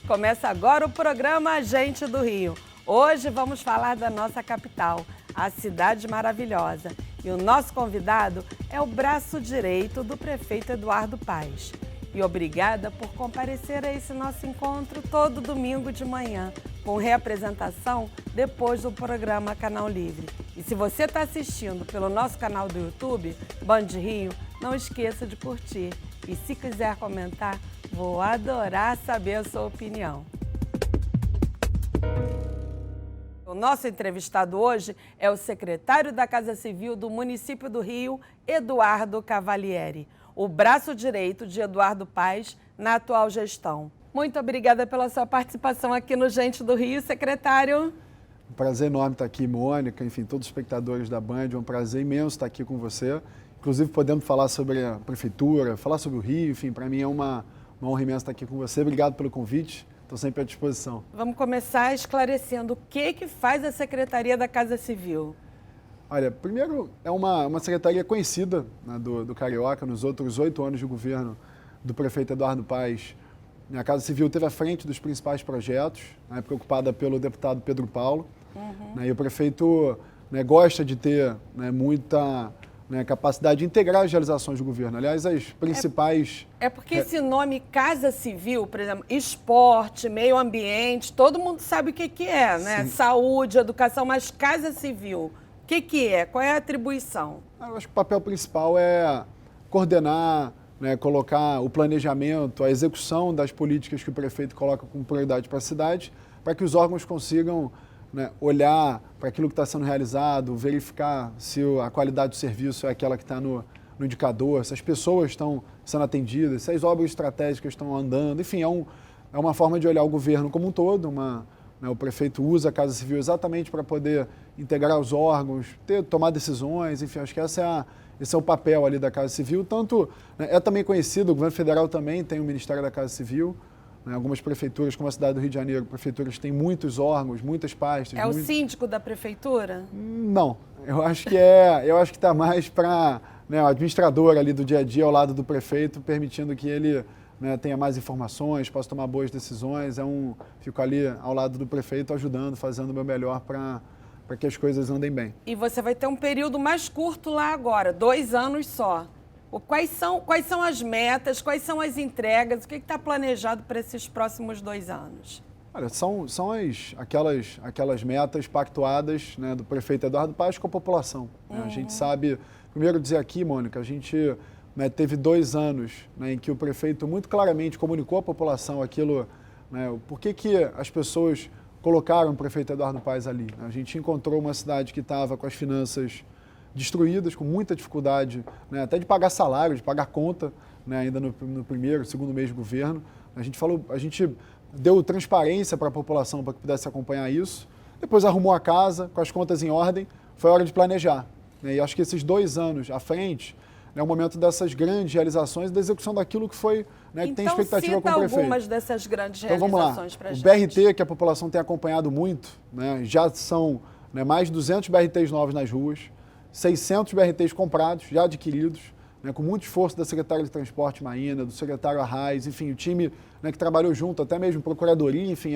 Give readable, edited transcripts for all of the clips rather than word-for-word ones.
Começa agora o programa Gente do Rio. Hoje vamos falar da nossa capital, a cidade maravilhosa. E o nosso convidado é o braço direito do prefeito Eduardo Paes. E obrigada por comparecer a esse nosso encontro todo domingo de manhã, com reapresentação depois do programa Canal Livre. E se você está assistindo pelo nosso canal do YouTube, Band Rio, não esqueça de curtir. E se quiser comentar, vou adorar saber a sua opinião. O nosso entrevistado hoje é o secretário da Casa Civil do município do Rio, Eduardo Cavalieri, o braço direito de Eduardo Paes na atual gestão. Muito obrigada pela sua participação aqui no Gente do Rio, secretário. Um prazer enorme estar aqui, Mônica, enfim, todos os espectadores da Band, é um prazer imenso estar aqui com você. Inclusive, podemos falar sobre a prefeitura, falar sobre o Rio, enfim, para mim é uma honra imensa estar aqui com você. Obrigado pelo convite, estou sempre à disposição. Vamos começar esclarecendo o que faz a Secretaria da Casa Civil. Olha, primeiro, é uma secretaria conhecida, né, do Carioca. Nos outros 8 anos de governo do prefeito Eduardo Paes, a Casa Civil teve à frente dos principais projetos, na época ocupada pelo deputado Pedro Paulo. Né, e o prefeito, né, gosta de ter, né, muita, né, capacidade de integrar as realizações do governo. Aliás, as principais... É porque esse nome Casa Civil, por exemplo, esporte, meio ambiente, todo mundo sabe o que é, né? Sim. Saúde, educação, mas Casa Civil, o que é? Qual é a atribuição? Eu acho que o papel principal é coordenar, né, colocar o planejamento, a execução das políticas que o prefeito coloca como prioridade para a cidade, para que os órgãos consigam, né, olhar para aquilo que está sendo realizado, verificar se a qualidade do serviço é aquela que está no indicador, se as pessoas estão sendo atendidas, se as obras estratégicas estão andando, enfim, é uma forma de olhar o governo como um todo. Né, o prefeito usa a Casa Civil exatamente para poder integrar os órgãos, tomar decisões, enfim, acho que esse é o papel ali da Casa Civil. Tanto, né, é também conhecido, o governo federal também tem o Ministério da Casa Civil. Algumas prefeituras, como a cidade do Rio de Janeiro, prefeituras têm muitos órgãos, muitas pastas. É o síndico da prefeitura? Não, eu acho que está mais para, né, o administrador ali do dia a dia ao lado do prefeito, permitindo que ele, né, tenha mais informações, possa tomar boas decisões. Fico ali ao lado do prefeito ajudando, fazendo o meu melhor para que as coisas andem bem. E você vai ter um período mais curto lá agora, 2 anos só. Quais são as metas, quais são as entregas, o que está planejado para esses próximos 2 anos? Olha, são aquelas metas pactuadas, né, do prefeito Eduardo Paes com a população. Né? A gente sabe, primeiro dizer aqui, Mônica, a gente, né, teve 2 anos, né, em que o prefeito muito claramente comunicou à população aquilo, né, por que as pessoas colocaram o prefeito Eduardo Paes ali. Né? A gente encontrou uma cidade que estava com as finanças destruídas, com muita dificuldade, né, até de pagar salário, de pagar conta, né, ainda no primeiro, segundo mês de governo. A gente deu transparência para a população para que pudesse acompanhar isso. Depois arrumou a casa, com as contas em ordem, foi hora de planejar. Né, e acho que esses 2 anos à frente é o momento dessas grandes realizações, da execução daquilo que foi, né, que tem expectativa com o prefeito. Algumas dessas grandes realizações para a gente. O BRT, que a população tem acompanhado muito, né, já são, né, mais de 200 BRTs novos nas ruas, 600 BRTs comprados, já adquiridos, né, com muito esforço da secretária de Transporte Maína, do secretário Arraes, enfim, o time, né, que trabalhou junto, até mesmo procuradoria, enfim,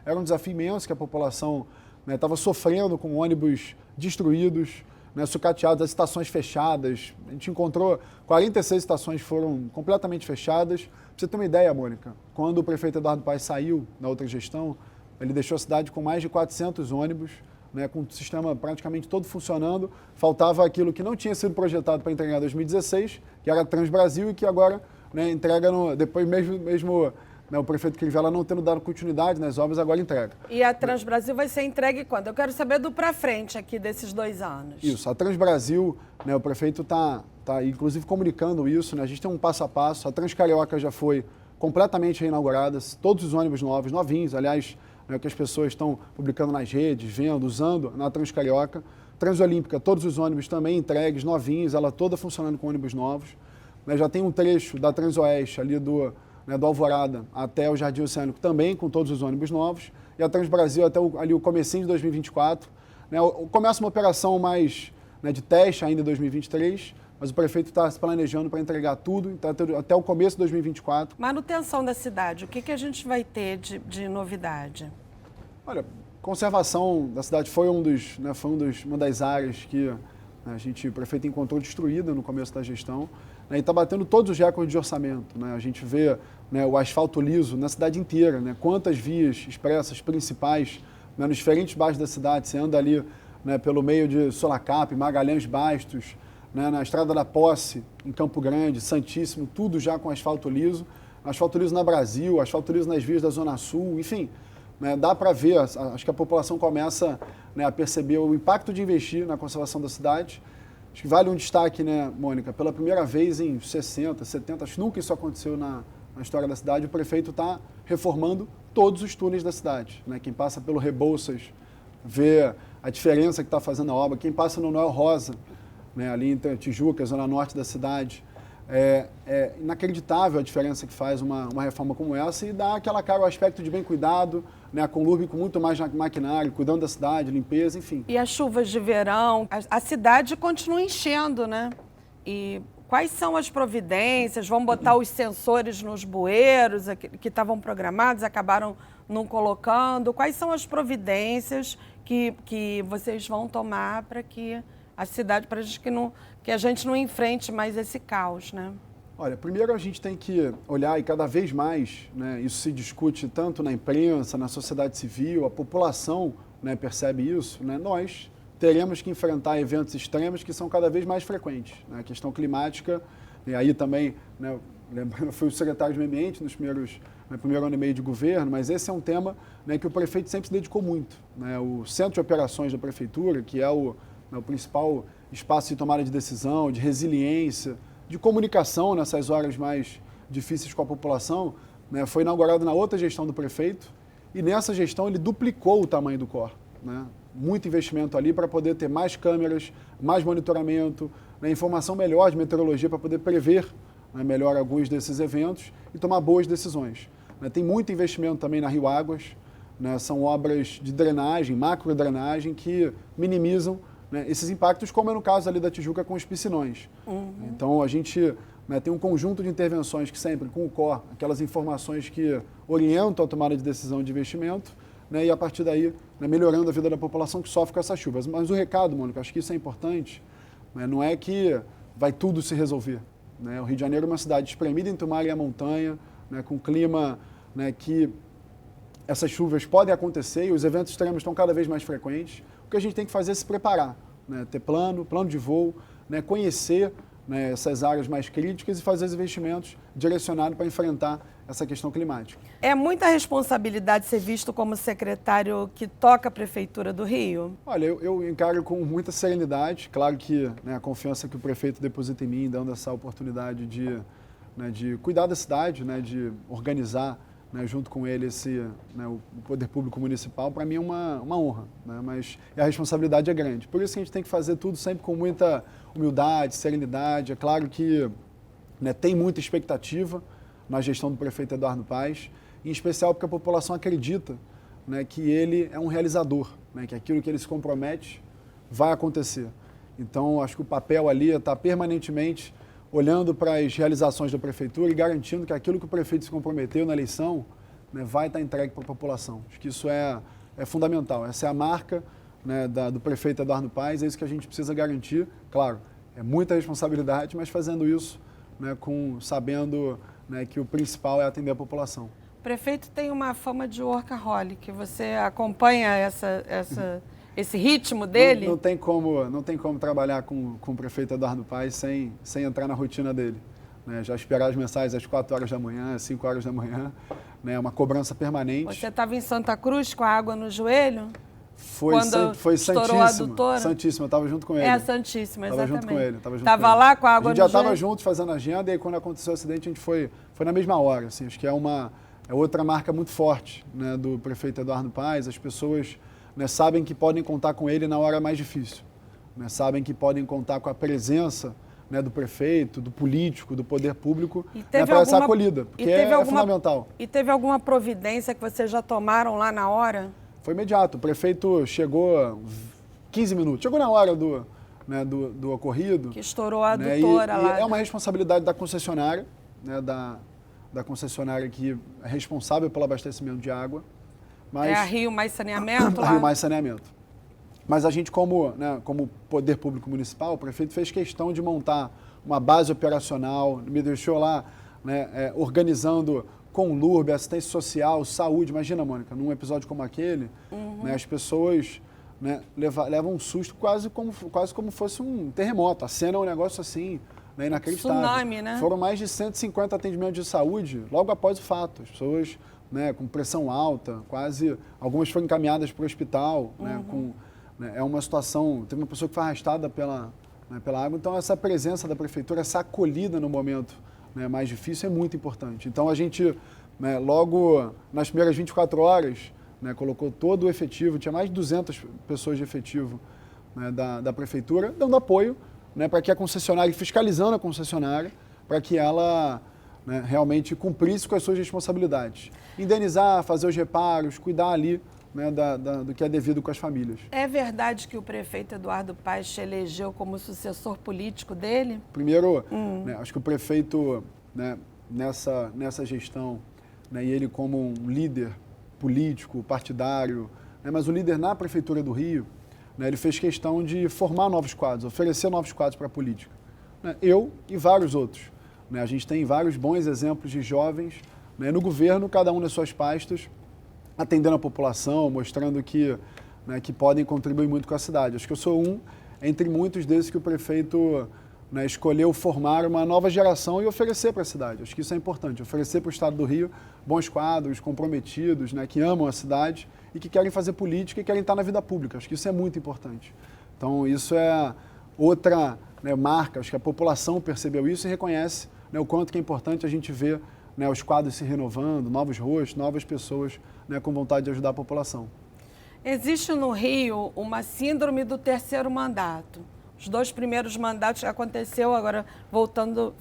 era um desafio imenso que a população estava, né, sofrendo com ônibus destruídos, né, sucateados, as estações fechadas. A gente encontrou 46 estações que foram completamente fechadas. Pra você ter uma ideia, Mônica, quando o prefeito Eduardo Paes saiu na outra gestão, ele deixou a cidade com mais de 400 ônibus, né, com o sistema praticamente todo funcionando. Faltava aquilo que não tinha sido projetado para entregar em 2016, que era a Transbrasil, e que agora, né, entrega depois mesmo né, o prefeito Crivella não tendo dado continuidade nas obras, agora entrega. E a Transbrasil vai ser entregue quando? Eu quero saber do para frente aqui desses 2 anos. Isso, a Transbrasil, né, o prefeito está inclusive comunicando isso, né, a gente tem um passo a passo. A Transcarioca já foi completamente reinaugurada, todos os ônibus novos, novinhos, aliás, né, que as pessoas estão publicando nas redes, vendo, usando na Transcarioca. Transolímpica, todos os ônibus também entregues, novinhos, ela toda funcionando com ônibus novos. Né, já tem um trecho da Transoeste, ali do Alvorada até o Jardim Oceânico, também com todos os ônibus novos. E a Transbrasil até ali o comecinho de 2024. Né, começa uma operação mais, né, de teste ainda em 2023, mas o prefeito está se planejando para entregar tudo até o começo de 2024. Manutenção da cidade, o que a gente vai ter de novidade? Olha, conservação da cidade foi uma das áreas que o prefeito encontrou destruída no começo da gestão, né, e está batendo todos os recordes de orçamento. Né? A gente vê, né, o asfalto liso na cidade inteira, né, quantas vias expressas principais, né, nos diferentes bairros da cidade. Você anda ali, né, pelo meio de Solacap, Magalhães Bastos, né, na Estrada da Posse, em Campo Grande, Santíssimo, tudo já com asfalto liso na Brasil, asfalto liso nas vias da Zona Sul, enfim, né, dá para ver, acho que a população começa, né, a perceber o impacto de investir na conservação da cidade. Acho que vale um destaque, né, Mônica, pela primeira vez em 60, 70, acho que nunca isso aconteceu na história da cidade, o prefeito está reformando todos os túneis da cidade. Né? Quem passa pelo Rebouças vê a diferença que está fazendo a obra, quem passa no Noel Rosa, né, ali em Tijuca, zona norte da cidade, é inacreditável a diferença que faz uma reforma como essa, e dá aquela cara, o aspecto de bem cuidado, né, a Conlurb com muito mais maquinário, cuidando da cidade, limpeza, enfim. E as chuvas de verão, a cidade continua enchendo, né? E quais são as providências? Vão botar os sensores nos bueiros que estavam programados, acabaram não colocando? Quais são as providências que vocês vão tomar para que a cidade, para que a gente não enfrente mais esse caos, né? Olha, primeiro a gente tem que olhar, e cada vez mais, né, isso se discute tanto na imprensa, na sociedade civil, a população, né, percebe isso, né, nós teremos que enfrentar eventos extremos que são cada vez mais frequentes. Né, a questão climática, e aí também, né, lembrando, eu fui o secretário de Meio Ambiente no primeiro ano e meio de governo, mas esse é um tema, né, que o prefeito sempre se dedicou muito. Né, o Centro de Operações da Prefeitura, que é o principal espaço de tomada de decisão, de resiliência, de comunicação nessas horas mais difíceis com a população, né, foi inaugurado na outra gestão do prefeito, e nessa gestão ele duplicou o tamanho do COR. Né, muito investimento ali para poder ter mais câmeras, mais monitoramento, né, informação melhor de meteorologia para poder prever, né, melhor alguns desses eventos e tomar boas decisões. Né, tem muito investimento também na Rio Águas, né, são obras de drenagem, macro-drenagem, que minimizam, né, esses impactos, como é no caso ali da Tijuca com os piscinões. Então, a gente, né, tem um conjunto de intervenções que sempre, com o COR, aquelas informações que orientam a tomada de decisão de investimento, né, e a partir daí, né, melhorando a vida da população que sofre com essas chuvas. Mas o recado, Mônica, acho que isso é importante, né, não é que vai tudo se resolver. Né? O Rio de Janeiro é uma cidade espremida entre o mar e a montanha, né, com clima, né, que essas chuvas podem acontecer e os eventos extremos estão cada vez mais frequentes. O que a gente tem que fazer é se preparar, né? Ter plano de voo, né? Conhecer, né, essas áreas mais críticas e fazer os investimentos direcionados para enfrentar essa questão climática. É muita responsabilidade ser visto como secretário que toca a Prefeitura do Rio? Olha, eu encaro com muita serenidade. Claro que, né, a confiança que o prefeito deposita em mim, dando essa oportunidade de cuidar da cidade, né, de organizar, né, junto com ele né, o poder público municipal, para mim é uma honra, né, mas a responsabilidade é grande. Por isso que a gente tem que fazer tudo sempre com muita humildade, serenidade. É claro que, né, tem muita expectativa na gestão do prefeito Eduardo Paes, em especial porque a população acredita, né, que ele é um realizador, né, que aquilo que ele se compromete vai acontecer. Então, acho que o papel ali é estar permanentemente olhando para as realizações da prefeitura e garantindo que aquilo que o prefeito se comprometeu na eleição, né, vai estar entregue para a população. Acho que isso é fundamental. Essa é a marca, né, do prefeito Eduardo Paes, é isso que a gente precisa garantir. Claro, é muita responsabilidade, mas fazendo isso, né, sabendo, né, que o principal é atender a população. O prefeito tem uma fama de workaholic. Você acompanha esse ritmo dele? Não tem como trabalhar com o prefeito Eduardo Paes sem entrar na rotina dele. Né? Já esperar as mensagens às 4 horas da manhã, às 5 horas da manhã, né? Uma cobrança permanente. Você estava em Santa Cruz com a água no joelho? Foi Santíssima, eu estava junto com ele. Santíssima, exatamente. Estava junto com ele. Estava lá com a água no joelho? A gente já estava juntos fazendo a agenda, e aí quando aconteceu o acidente, a gente foi na mesma hora. Assim, acho que é outra marca muito forte, né, do prefeito Eduardo Paes. As pessoas, né, sabem que podem contar com ele na hora mais difícil. Né, sabem que podem contar com a presença, né, do prefeito, do político, do poder público, né, para essa acolhida, porque é fundamental. E teve alguma providência que vocês já tomaram lá na hora? Foi imediato. O prefeito chegou 15 minutos. Chegou na hora né, do ocorrido. Que estourou a né, adutora lá. E é uma responsabilidade da concessionária, né, da concessionária que é responsável pelo abastecimento de água. Mas, é a Rio Mais Saneamento lá? A Rio Mais Saneamento. Mas a gente, como poder público municipal, o prefeito fez questão de montar uma base operacional, me deixou lá, né, organizando com o LURB, assistência social, saúde. Imagina, Mônica, num episódio como aquele, né, as pessoas, né, levam um susto quase como fosse um terremoto. A cena é um negócio assim, né, inacreditável. Tsunami, né? Foram mais de 150 atendimentos de saúde logo após o fato. As pessoas, né, com pressão alta, algumas foram encaminhadas para o hospital, é uma situação, teve uma pessoa que foi arrastada pela água, então essa presença da prefeitura, essa acolhida no momento, né, mais difícil é muito importante. Então a gente, né, logo nas primeiras 24 horas, né, colocou todo o efetivo, tinha mais de 200 pessoas de efetivo, né, da prefeitura, dando apoio, né, para que a concessionária, fiscalizando a concessionária, para que ela, né, realmente cumprisse com as suas responsabilidades. Indenizar, fazer os reparos, cuidar ali, né, do que é devido com as famílias. É verdade que o prefeito Eduardo Paes te elegeu como sucessor político dele? Primeiro, né, acho que o prefeito, né, nessa gestão, né, e ele como um líder político, partidário, né, mas o líder na Prefeitura do Rio, né, ele fez questão de formar novos quadros, oferecer novos quadros para a política. Né, eu e vários outros. Né, a gente tem vários bons exemplos de jovens, né, no governo, cada um nas suas pastas, atendendo a população, mostrando que podem contribuir muito com a cidade. Acho que eu sou um entre muitos desses que o prefeito, né, escolheu formar uma nova geração e oferecer para a cidade. Acho que isso é importante, oferecer para o Estado do Rio bons quadros, comprometidos, né, que amam a cidade e que querem fazer política e querem estar na vida pública. Acho que isso é muito importante. Então, isso é outra, né, marca. Acho que a população percebeu isso e reconhece, né, o quanto que é importante a gente ver, né, os quadros se renovando, novos rostos, novas pessoas, né, com vontade de ajudar a população. Existe no Rio uma síndrome do terceiro mandato. Os 2 primeiros mandatos que aconteceu, agora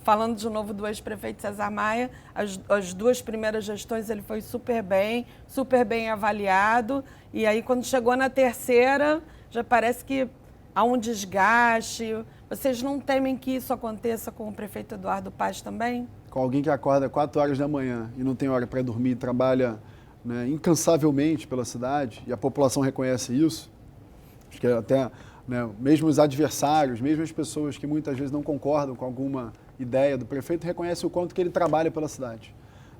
falando de novo do ex-prefeito César Maia, as 2 primeiras gestões ele foi super bem avaliado, e aí quando chegou na terceira, já parece que há um desgaste. Vocês não temem que isso aconteça com o prefeito Eduardo Paes também? Com alguém que acorda 4 horas da manhã e não tem hora para dormir e trabalha, né, incansavelmente pela cidade, e a população reconhece isso, acho que até, né, mesmo os adversários, mesmo as pessoas que muitas vezes não concordam com alguma ideia do prefeito, reconhecem o quanto que ele trabalha pela cidade.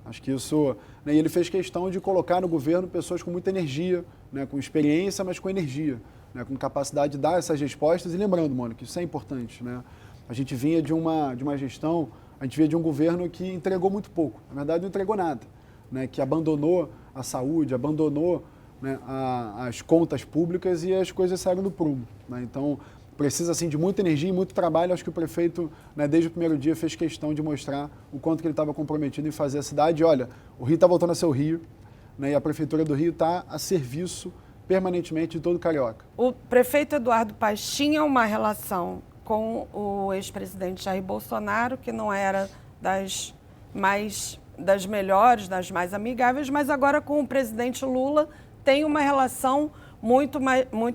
Acho que isso, né, e ele fez questão de colocar no governo pessoas com muita energia, né, com experiência, mas com energia, né, com capacidade de dar essas respostas. E lembrando, Mônica, isso é importante, né? A gente vinha de uma gestão, a gente vinha de um governo que entregou muito pouco, na verdade não entregou nada, né, que abandonou a saúde, abandonou, né, as contas públicas e as coisas saíram do prumo. Né? Então, precisa assim, de muita energia e muito trabalho. Acho que o prefeito, né, desde o primeiro dia, fez questão de mostrar o quanto que ele estava comprometido em fazer a cidade. E, olha, o Rio está voltando a ser o Rio, né, e a Prefeitura do Rio está a serviço permanentemente de todo carioca. O prefeito Eduardo Paes tinha uma relação com o ex-presidente Jair Bolsonaro, que não era das melhores, das mais amigáveis, mas agora com o presidente Lula tem uma relação muito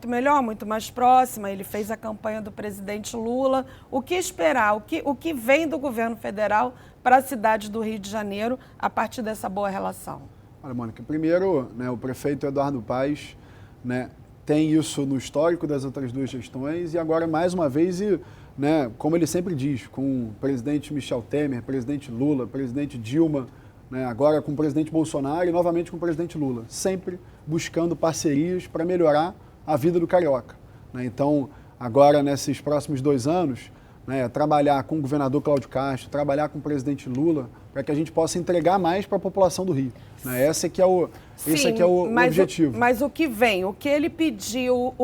melhor, muito mais próxima. Ele fez a campanha do presidente Lula. O que esperar? O que vem do governo federal para a cidade do Rio de Janeiro a partir dessa boa relação? Olha, Mônica, primeiro, né, o prefeito Eduardo Paes, né, tem isso no histórico das outras 2 gestões e agora, mais uma vez, né, como ele sempre diz, com o presidente Michel Temer, presidente Lula, presidente Dilma, né, agora com o presidente Bolsonaro e novamente com o presidente Lula, sempre buscando parcerias para melhorar a vida do carioca. Né? Então, agora, nesses próximos 2 anos, né, trabalhar com o governador Cláudio Castro, trabalhar com o presidente Lula, para que a gente possa entregar mais para a população do Rio. Né? Esse aqui é o objetivo. Mas o que vem? O que ele pediu?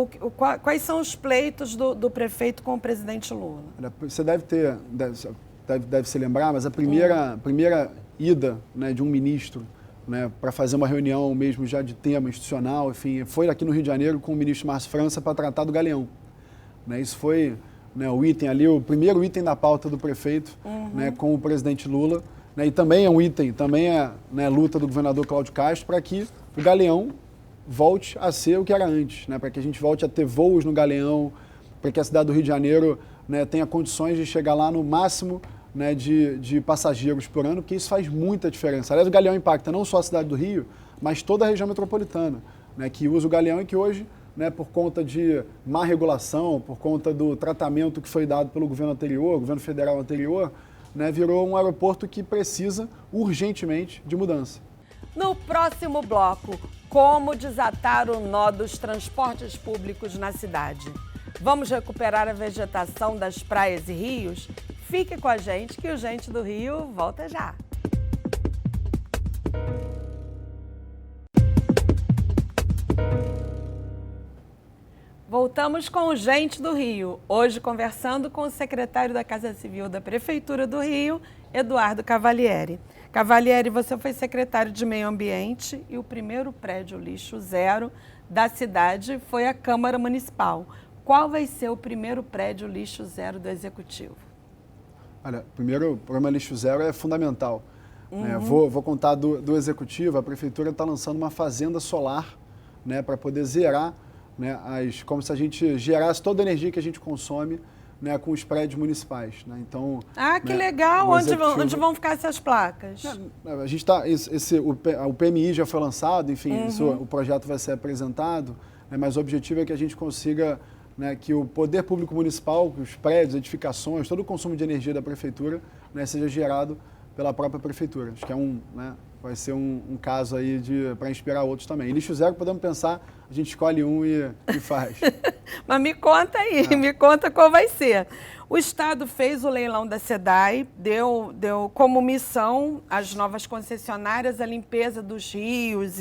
Quais são os pleitos do prefeito com o presidente Lula? Você deve se lembrar, mas a primeira ida, né, de um ministro, né, para fazer uma reunião mesmo já de tema institucional, enfim, foi aqui no Rio de Janeiro com o ministro Márcio França para tratar do Galeão. Né, isso foi, né, o item ali, o primeiro item da pauta do prefeito, né, com o presidente Lula. Né, e também é um item, também é, né, luta do governador Cláudio Castro para que o Galeão volte a ser o que era antes, né, para que a gente volte a ter voos no Galeão, para que a cidade do Rio de Janeiro, né, tenha condições de chegar lá no máximo, né, de passageiros por ano, porque isso faz muita diferença. Aliás, o Galeão impacta não só a cidade do Rio, mas toda a região metropolitana, né, que usa o Galeão e que hoje, né, por conta de má regulação, por conta do tratamento que foi dado pelo governo anterior, governo federal anterior, né, virou um aeroporto que precisa urgentemente de mudança. No próximo bloco, como desatar o nó dos transportes públicos na cidade? Vamos recuperar a vegetação das praias e rios? Fique com a gente que o Gente do Rio volta já. Voltamos com o Gente do Rio, hoje conversando com o secretário da Casa Civil da Prefeitura do Rio, Eduardo Cavalieri. Cavalieri, você foi secretário de Meio Ambiente e o primeiro prédio lixo zero da cidade foi a Câmara Municipal. Qual vai ser o primeiro prédio lixo zero do Executivo? Olha, primeiro, o programa Lixo Zero é fundamental. Né? Vou contar do Executivo. A Prefeitura está lançando uma fazenda solar, né, para poder zerar, né, como se a gente gerasse toda a energia que a gente consome, né, com os prédios municipais. Né? Então, que né, legal! Onde vão ficar essas placas? A gente está, o PMI já foi lançado, enfim, o projeto vai ser apresentado, né, mas o objetivo é que a gente consiga, né, que o poder público municipal, os prédios, edificações, todo o consumo de energia da prefeitura, né, seja gerado pela própria prefeitura. Acho que vai ser um caso aí para inspirar outros também. E lixo zero, podemos pensar, a gente escolhe um e faz. Mas me conta aí, me conta qual vai ser. O Estado fez o leilão da SEDAI, deu como missão às novas concessionárias a limpeza dos rios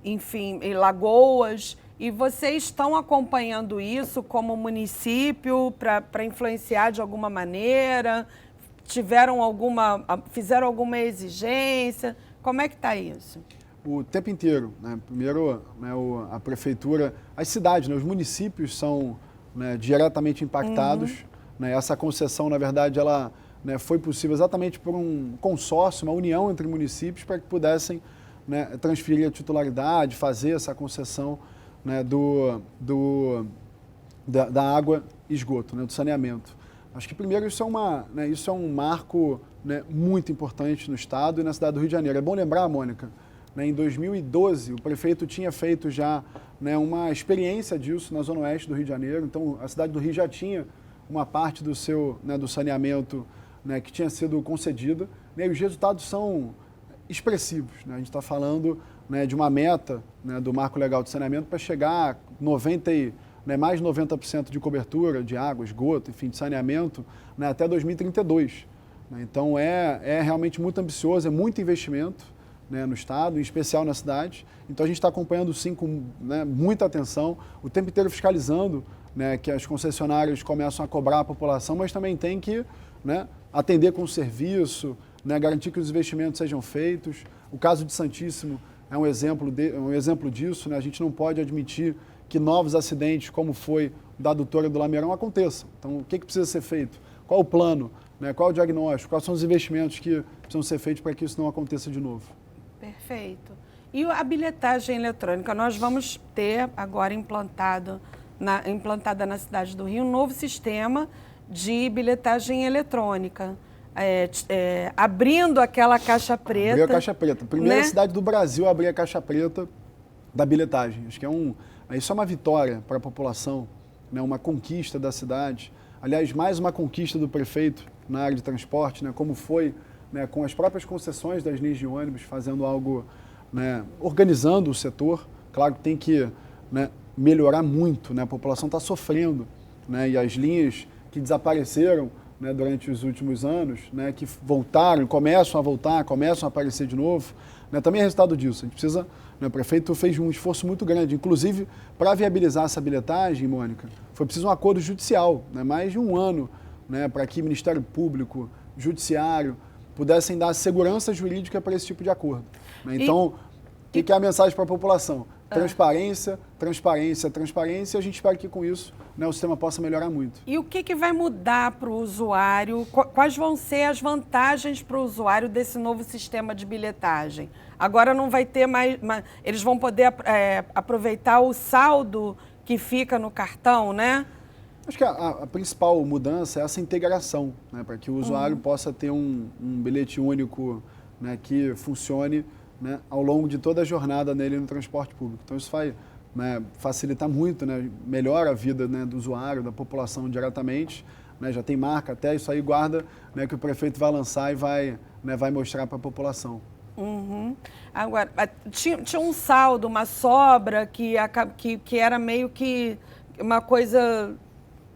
enfim, e lagoas. E vocês estão acompanhando isso como município para influenciar de alguma maneira? Fizeram alguma exigência? Como é que está isso? O tempo inteiro, né? Primeiro, né, a prefeitura, as cidades, né, os municípios são, né, diretamente impactados. Né? Essa concessão, na verdade, ela, né, foi possível exatamente por um consórcio, uma união entre municípios para que pudessem, né, transferir a titularidade, fazer essa concessão, né, da água e esgoto, né, do saneamento. Acho que, primeiro, isso é um marco, né, muito importante no Estado e na cidade do Rio de Janeiro. É bom lembrar, Mônica, né, em 2012, o prefeito tinha feito já, né, uma experiência disso na Zona Oeste do Rio de Janeiro. Então, a cidade do Rio já tinha uma parte do do saneamento, né, que tinha sido concedida, né, e os resultados são expressivos. Né? A gente está falando, né, de uma meta, né, do Marco Legal de Saneamento para chegar a mais de 90% de cobertura de água, esgoto, enfim, de saneamento, né, até 2032. Né? Então, é realmente muito ambicioso, é muito investimento, né, no Estado, em especial na cidade. Então, a gente está acompanhando, sim, com, né, muita atenção, o tempo inteiro fiscalizando, né, que as concessionárias começam a cobrar a população, mas também tem que, né, atender com o serviço, né, garantir que os investimentos sejam feitos. O caso de Santíssimo é um exemplo disso. Né? A gente não pode admitir que novos acidentes, como foi o da adutora do Lameirão, aconteçam. Então, o que precisa ser feito? Qual o plano? Né? Qual o diagnóstico? Quais são os investimentos que precisam ser feitos para que isso não aconteça de novo? Perfeito. E a bilhetagem eletrônica? Nós vamos ter agora implantada na cidade do Rio um novo sistema de bilhetagem eletrônica. Abrindo aquela caixa preta. Abriu a caixa preta. Primeira, né, cidade do Brasil a abrir a caixa preta da bilhetagem. Acho que isso é uma vitória para a população, né, uma conquista da cidade. Aliás, mais uma conquista do prefeito na área de transporte, né, como foi, né, com as próprias concessões das linhas de ônibus, fazendo algo, né, organizando o setor. Claro que tem que, né, melhorar muito, né, a população está sofrendo, né, e as linhas que desapareceram, né, durante os últimos anos, né, que voltaram, começam a aparecer de novo, né, também é resultado disso. A gente precisa, né, o prefeito fez um esforço muito grande, inclusive para viabilizar essa bilhetagem, Mônica, foi preciso um acordo judicial, né, mais de um ano, né, para que Ministério Público, Judiciário pudessem dar segurança jurídica para esse tipo de acordo. Né? Então, o que é a mensagem para a população? Transparência, transparência, transparência, e a gente espera que com isso, né, o sistema possa melhorar muito. E o que vai mudar para o usuário? Quais vão ser as vantagens para o usuário desse novo sistema de bilhetagem? Agora não vai ter mais... Eles vão poder aproveitar o saldo que fica no cartão, né? Acho que a principal mudança é essa integração, né, para que o usuário possa ter um bilhete único, né, que funcione, né, ao longo de toda a jornada nele no transporte público. Então isso vai, né, facilitar muito, né, melhora a vida, né, do usuário, da população diretamente, né, já tem marca até, isso aí guarda, né, que o prefeito vai lançar e vai, né, vai mostrar para a população. Agora, tinha um saldo, uma sobra que era meio que uma coisa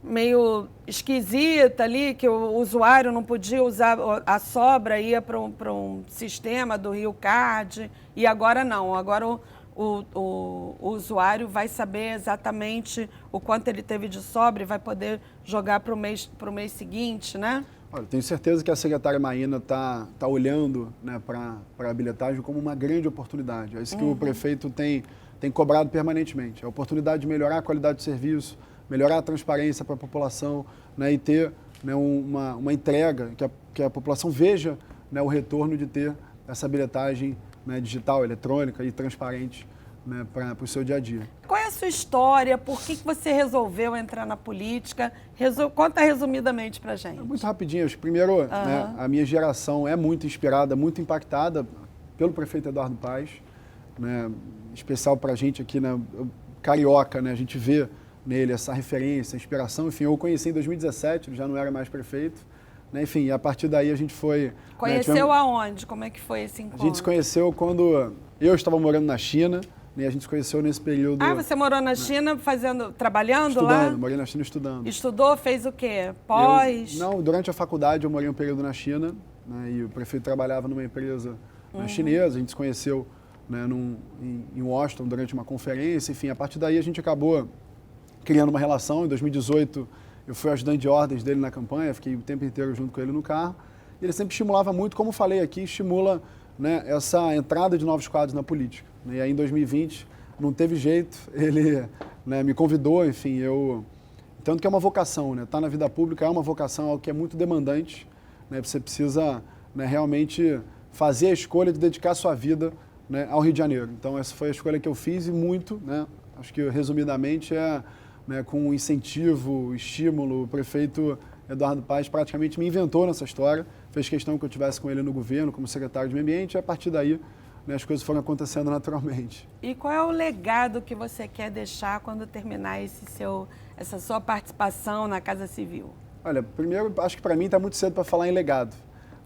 meio esquisita ali, que o usuário não podia usar a sobra, ia para um sistema do Rio Card, e agora não, agora o usuário vai saber exatamente o quanto ele teve de sobra e vai poder jogar para o mês seguinte, né? Olha, tenho certeza que a secretária Maína está olhando, né, para a bilhetagem como uma grande oportunidade. É isso que o prefeito tem cobrado permanentemente. A oportunidade de melhorar a qualidade do serviço, melhorar a transparência para a população, né, e ter, né, uma entrega, que a população veja, né, o retorno de ter essa bilhetagem, né, digital, eletrônica e transparente, né, para o seu dia a dia. Qual é a sua história? Por que você resolveu entrar na política? Conta resumidamente para a gente. Muito rapidinho. Primeiro, né, a minha geração é muito inspirada, muito impactada pelo prefeito Eduardo Paes, né, especial para a gente aqui, né, carioca, né, a gente vê nele essa referência, inspiração. Enfim, eu o conheci em 2017, ele já não era mais prefeito, né, enfim, a partir daí a gente foi... Conheceu aonde? Como é que foi esse encontro? A gente se conheceu quando eu estava morando na China, né, a gente se conheceu nesse período... Ah, você morou na China trabalhando lá? Estudando, morei na China estudando. Estudou, fez o quê? Pós? Não, durante a faculdade eu morei um período na China, né, e o prefeito trabalhava numa empresa chinesa, a gente se conheceu, né, em Washington durante uma conferência, enfim, a partir daí a gente acabou criando uma relação. Em 2018 eu fui ajudante de ordens dele na campanha, fiquei o tempo inteiro junto com ele no carro, e ele sempre estimulava muito, como falei aqui, estimula, né, essa entrada de novos quadros na política. E aí em 2020 não teve jeito, ele, né, me convidou, enfim, tanto que é uma vocação, né, estar na vida pública é uma vocação, algo que é muito demandante, né, você precisa, né, realmente fazer a escolha de dedicar a sua vida, né, ao Rio de Janeiro. Então essa foi a escolha que eu fiz e muito, né, acho que resumidamente né, com incentivo, estímulo, o prefeito Eduardo Paes praticamente me inventou nessa história, fez questão que eu estivesse com ele no governo como secretário de Meio Ambiente, e a partir daí, né, as coisas foram acontecendo naturalmente. E qual é o legado que você quer deixar quando terminar essa sua participação na Casa Civil? Olha, primeiro, acho que para mim está muito cedo para falar em legado,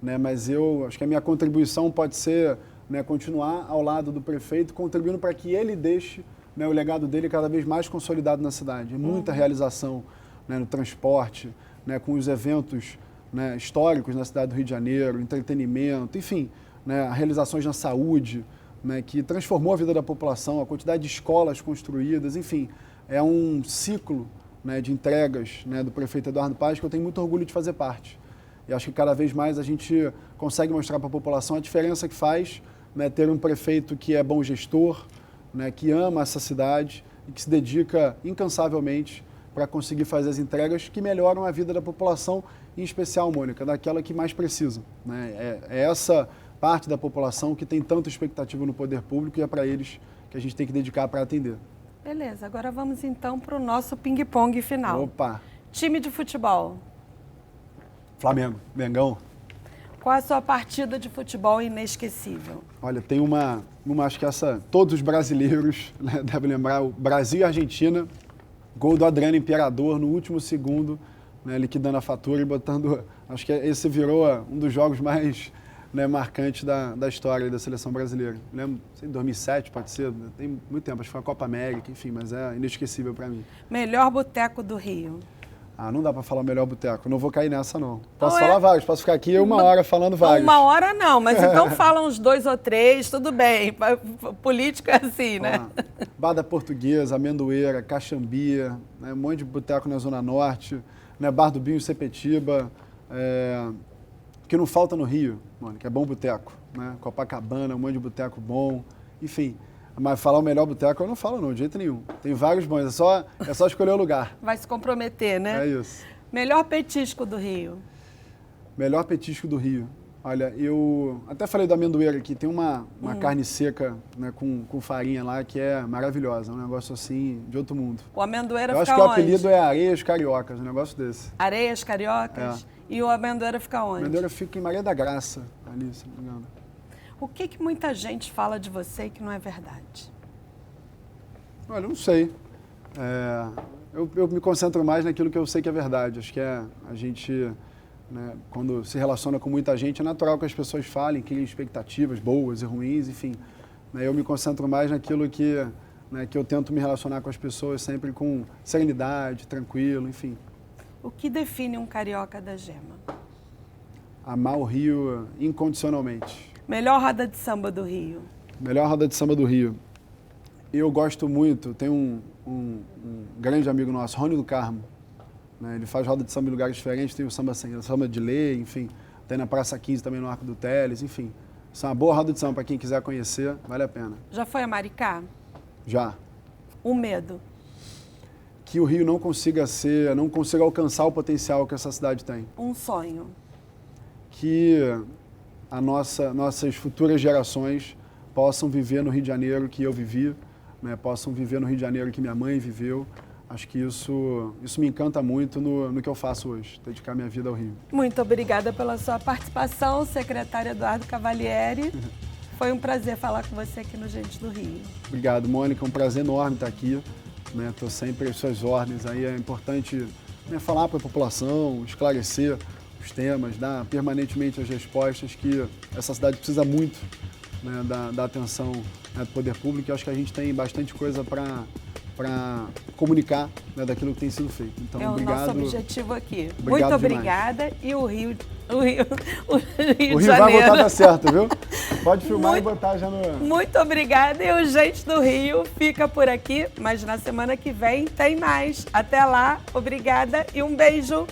né, mas eu acho que a minha contribuição pode ser, né, continuar ao lado do prefeito, contribuindo para que ele deixe, né, o legado dele cada vez mais consolidado na cidade. Muita realização, né, no transporte, né, com os eventos, né, históricos na cidade do Rio de Janeiro, entretenimento, enfim, né, realizações na saúde, né, que transformou a vida da população, a quantidade de escolas construídas, enfim, é um ciclo, né, de entregas, né, do prefeito Eduardo Paes que eu tenho muito orgulho de fazer parte. E acho que cada vez mais a gente consegue mostrar para a população a diferença que faz, né, ter um prefeito que é bom gestor, né, que ama essa cidade e que se dedica incansavelmente para conseguir fazer as entregas que melhoram a vida da população, em especial, Mônica, daquela que mais precisa, né? É essa parte da população que tem tanta expectativa no poder público e é para eles que a gente tem que dedicar para atender. Beleza, agora vamos então para o nosso ping-pong final. Opa! Time de futebol. Flamengo, Mengão. Qual a sua partida de futebol inesquecível? Olha, tem uma acho que todos os brasileiros, né, devem lembrar, o Brasil e Argentina, gol do Adriano Imperador no último segundo, né, liquidando a fatura e botando, acho que esse virou um dos jogos mais, né, marcantes da história da seleção brasileira. Lembro, em 2007 pode ser, tem muito tempo, acho que foi a Copa América, enfim, mas é inesquecível para mim. Melhor boteco do Rio? Ah, não dá para falar o melhor boteco, não vou cair nessa não. Posso falar vários, posso ficar aqui uma hora falando vários. Uma hora não, mas então fala uns 2 ou 3, tudo bem. Política é assim, né? Bar da Portuguesa, Amendoeira, Caxambia, né, um monte de boteco na Zona Norte, né, Bar do Binho, Sepetiba, que não falta no Rio, mano, que é bom boteco, né? Copacabana, um monte de boteco bom, enfim. Mas falar o melhor boteco eu não falo não, de jeito nenhum. Tem vários bons, é só escolher o lugar. Vai se comprometer, né? É isso. Melhor petisco do Rio? Melhor petisco do Rio. Olha, eu até falei do amendoeiro aqui, tem uma carne seca, né, com farinha lá que é maravilhosa, um negócio assim de outro mundo. O amendoeiro Eu fica acho que o onde? apelido é Areias Cariocas, um negócio desse. Areias Cariocas? E o amendoeiro fica O onde? amendoeiro fica em Maria da Graça, ali, se não me engano. O que muita gente fala de você que não é verdade? Olha, eu não sei. Eu me concentro mais naquilo que eu sei que é verdade. Acho que a gente, né, quando se relaciona com muita gente, é natural que as pessoas falem, criem expectativas boas e ruins, enfim. Né, eu me concentro mais naquilo que eu tento me relacionar com as pessoas sempre com serenidade, tranquilo, enfim. O que define um carioca da Gema? Amar o Rio incondicionalmente. Melhor roda de samba do Rio? Melhor roda de samba do Rio. Eu gosto muito, tem um grande amigo nosso, Rony do Carmo, né? Ele faz roda de samba em lugares diferentes, tem o samba de lei, enfim, tem na Praça 15 também no Arco do Teles, enfim. Isso é uma boa roda de samba para quem quiser conhecer, vale a pena. Já foi a Maricá? Já. O medo? Que o Rio não consiga alcançar o potencial que essa cidade tem. Um sonho? Que nossas futuras gerações possam viver no Rio de Janeiro que eu vivi, né, possam viver no Rio de Janeiro que minha mãe viveu. Acho que isso me encanta muito no que eu faço hoje, dedicar minha vida ao Rio. Muito obrigada pela sua participação, secretário Eduardo Cavalieri. Foi um prazer falar com você aqui no Gente do Rio. Obrigado, Mônica. É um prazer enorme estar aqui. Estou sempre às suas ordens. Aí é importante, né, falar para a população, esclarecer os temas, dar permanentemente as respostas que essa cidade precisa muito, né, da atenção, né, do poder público. Eu acho que a gente tem bastante coisa para comunicar, né, daquilo que tem sido feito. Então, é obrigado. O nosso objetivo aqui. Obrigado muito demais. Obrigada. E o Rio O Rio de vai Janeiro. botar, tá certo, viu? Pode filmar e botar já no... Muito obrigada. E o Gente do Rio fica por aqui, mas na semana que vem tem mais. Até lá, obrigada e um beijo.